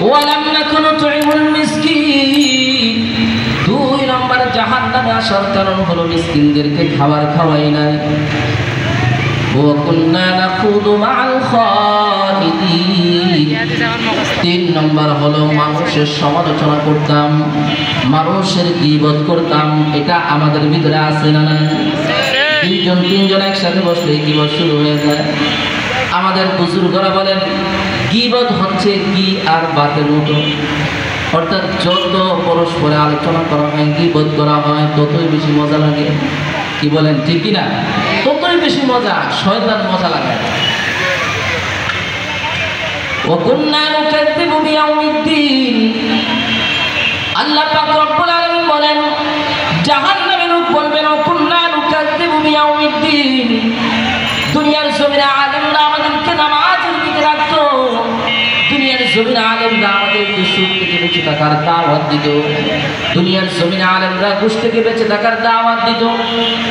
ওয়ালাম নাকুন তুইমুল মিসকিন, 2 নম্বর জাহান্নামে আসার কারণ হলো মিসকিনদেরকে খাবার খাওয়াই নাই। ওয়া কুননা নাখুদু মাআল খাইদিন, 3 নম্বর হলো মানুষের সমালোচনা করতাম, মানুষের গীবত করতাম। এটা আমাদের ভিতরে আছে না নাই? 2-3 একসাথে বসলে গীবত শুরু হয়ে যায়। আমাদের বুজুর্গরা বলেন গীবত হচ্ছে কি আর বাতের মতো, অর্থাৎ যত পরস্পরে আলোচনা করা হয়, গীবত করা হয়, ততই বেশি মজা লাগে। কি বলেন, ঠিক কি না? ততই বেশি মজা, শয়তান মজা লাগায়। ওয়া কুননা নুকাযযিবু বিয়াউমিদ্দিন, আল্লাহ পাক রব্বুল আলামিন বলেন জাহান্নামের লোক বলবেন ওয়া কুননা নুকাযযিবু বিয়াউমিদ্দিন, দুনিয়ার জমিনে আলেমরা আমাদেরকে নামাজের দিকে রাখতো, দুনিয়ার জমিনে আলেমরা আমাদেরকে সুদ থেকে বেঁচে থাকার দাওয়াত দিত, দুনিয়ার জমিনে আলেমরা ঘুষ থেকে বেঁচে থাকার দাওয়াত দিত,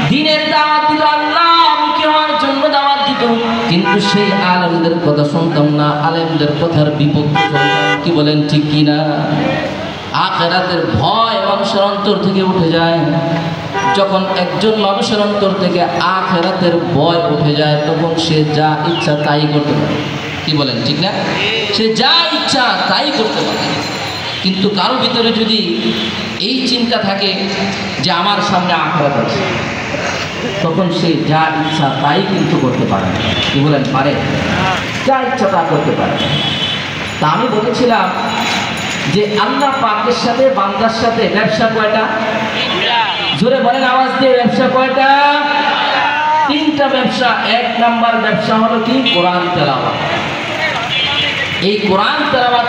দ্বীনের দাওয়াত দিত, আল্লাহ মুখী হওয়ার জন্য দাওয়াত দিত। কিন্তু সেই আলেমদের কথা শুনতাম না, আলেমদের কথার বিপক্ষে চলতাম। কি বলেন, ঠিক কি না? আখিরাতের ভয় মানুষের অন্তর থেকে উঠে যায়। যখন একজন মানুষের অন্তর থেকে আখিরাতের ভয় উঠে যায়, তখন সে যা ইচ্ছা তাই করতে পারে। কি বলেন, ঠিক না? সে যা ইচ্ছা তাই করতে পারে। কিন্তু কারো ভিতরে যদি এই চিন্তা থাকে যে আমার সামনে আখিরাত আছে, তখন সে যা ইচ্ছা তাই কিন্তু করতে পারে। কি বলেন, পারে? যা ইচ্ছা তা করতে পারে। তা আমি বলেছিলাম যে আল্লাহ পাকের সাথে বান্দার সাথে ব্যবসা কয়টা? জোরে বলেন, আওয়াজ দিয়ে, ব্যবসা কয়টা? 3টা ব্যবসা। 1 নাম্বার ব্যবসা হলো কি? কোরআন তেলাওয়াত। এই কোরআন তেলাওয়াত